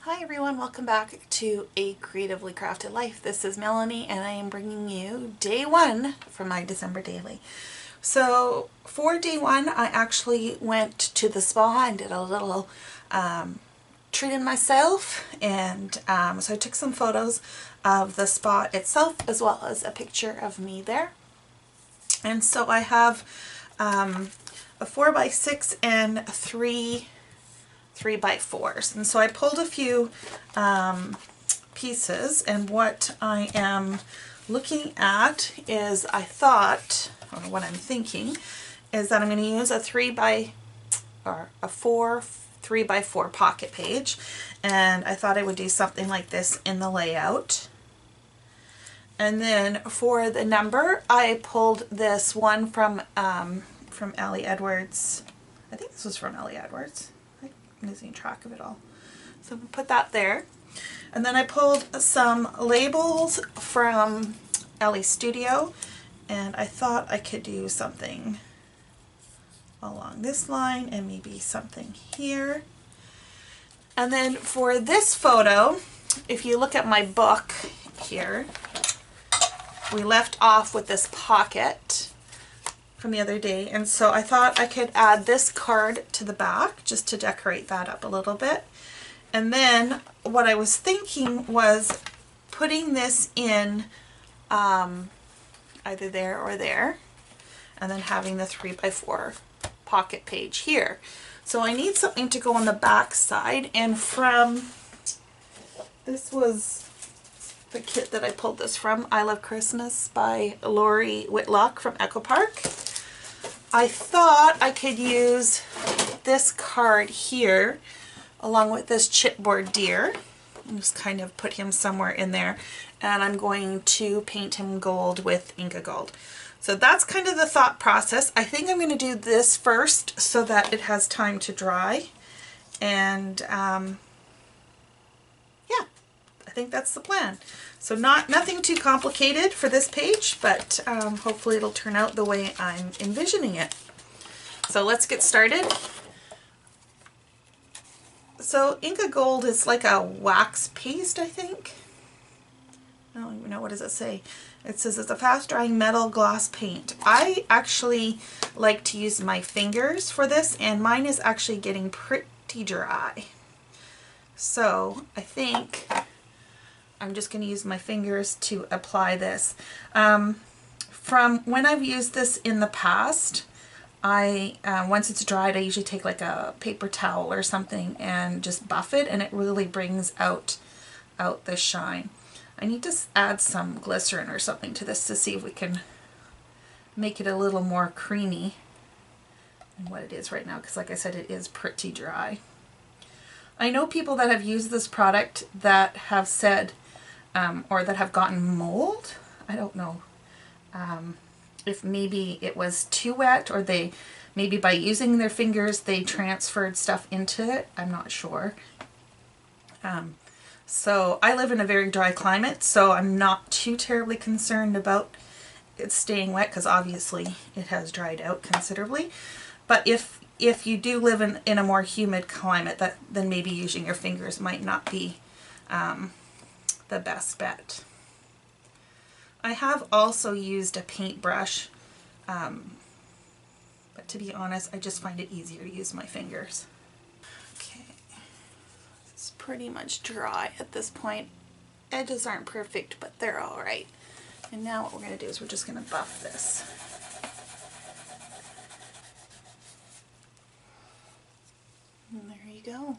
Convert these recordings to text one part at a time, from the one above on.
Hi everyone, welcome back to A Creatively Crafted Life. This is Melanie and I am bringing you day one for my December daily. So for day one, I actually went to the spa and did a little treating myself, and so I took some photos of the spa itself as well as a picture of me there. And so I have a 4x6 and three 3x4s, and so I pulled a few pieces, and what I am looking at is what I'm thinking is that I'm going to use a 3x4 pocket page, and I thought I would do something like this in the layout. And then for the number, I pulled this one from Ellie Edwards. I think this was from Ellie Edwards. I'm losing track of it all. So we'll put that there. And then I pulled some labels from Ellie's Studio, and I thought I could do something along this line and maybe something here. And then for this photo, if you look at my book here, we left off with this pocket from the other day, and so I thought I could add this card to the back just to decorate that up a little bit. And then what I was thinking was putting this in either there or there, and then having the 3x4 pocket page here. So I need something to go on the back side, and this was the kit that I pulled this from, I Love Christmas by Lori Whitlock from Echo Park. I thought I could use this card here along with this chipboard deer and just kind of put him somewhere in there, and I'm going to paint him gold with Inka Gold. So that's kind of the thought process. I think I'm going to do this first so that it has time to dry, and yeah, I think that's the plan. So nothing too complicated for this page, but hopefully it'll turn out the way I'm envisioning it. So let's get started. So Inka Gold is like a wax paste, I think. I don't even know, what does it say? It says it's a fast drying metal gloss paint. I actually like to use my fingers for this, and mine is actually getting pretty dry. So I think I'm just going to use my fingers to apply this. From when I've used this in the past, once it's dried, I usually take like a paper towel or something and just buff it, and it really brings out the shine. I need to add some glycerin or something to this to see if we can make it a little more creamy than what it is right now, because like I said, it is pretty dry. I know people that have used this product that have said or that have gotten mold. I don't know if maybe it was too wet, or maybe by using their fingers they transferred stuff into it. I'm not sure. So I live in a very dry climate, so I'm not too terribly concerned about it staying wet, because obviously it has dried out considerably. But if you do live in a more humid climate, then maybe using your fingers might not be the best bet. I have also used a paintbrush, but to be honest, I just find it easier to use my fingers. Okay, it's pretty much dry at this point. Edges aren't perfect, but they're all right. And now what we're going to do is we're just going to buff this. And there you go.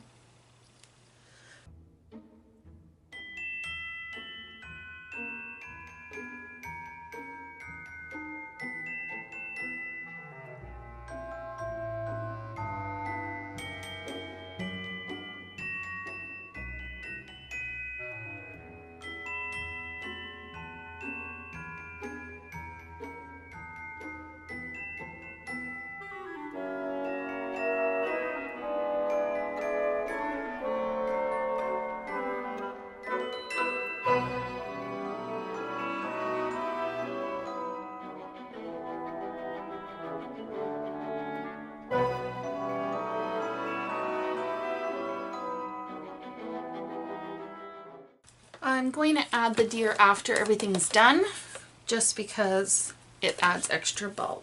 I'm going to add the deer after everything's done, just because it adds extra bulk.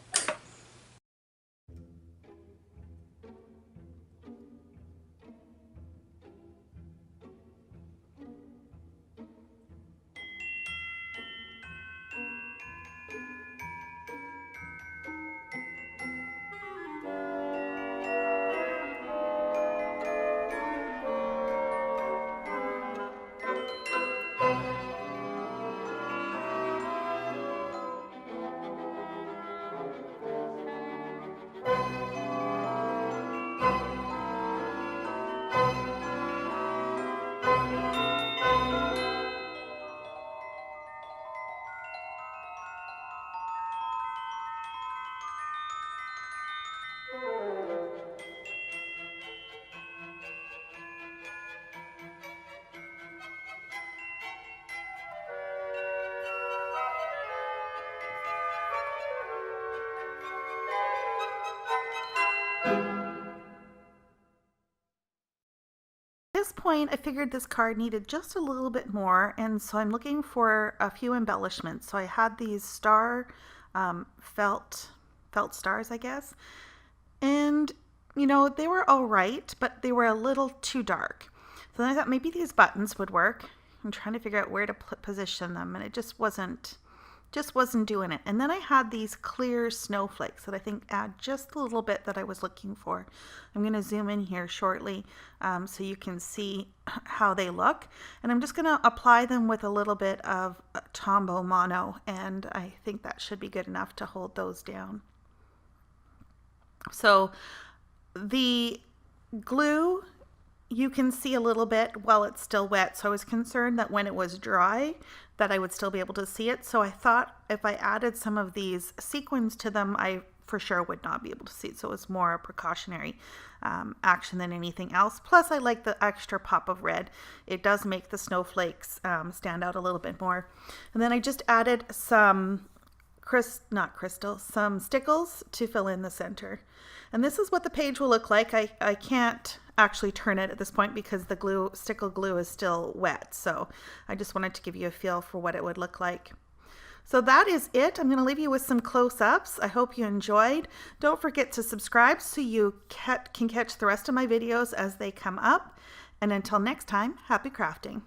At this point, I figured this card needed just a little bit more, and so I'm looking for a few embellishments. So I had these star felt stars, I guess, and you know, they were all right, but they were a little too dark. So then I thought maybe these buttons would work. I'm trying to figure out where to position them, and it just wasn't doing it. And then I had these clear snowflakes that I think add just the little bit that I was looking for. I'm going to zoom in here shortly so you can see how they look. And I'm just going to apply them with a little bit of Tombow Mono, and I think that should be good enough to hold those down. So the glue, you can see a little bit while it's still wet, so I was concerned that when it was dry that I would still be able to see it. So I thought if I added some of these sequins to them, I for sure would not be able to see it. So it was more a precautionary action than anything else. Plus I like the extra pop of red. It does make the snowflakes stand out a little bit more. And then I just added some some stickles to fill in the center. And this is what the page will look like. I can't actually turn it at this point because the stickle glue is still wet. So I just wanted to give you a feel for what it would look like. So that is it. I'm going to leave you with some close-ups. I hope you enjoyed. Don't forget to subscribe so you can catch the rest of my videos as they come up. And until next time, happy crafting.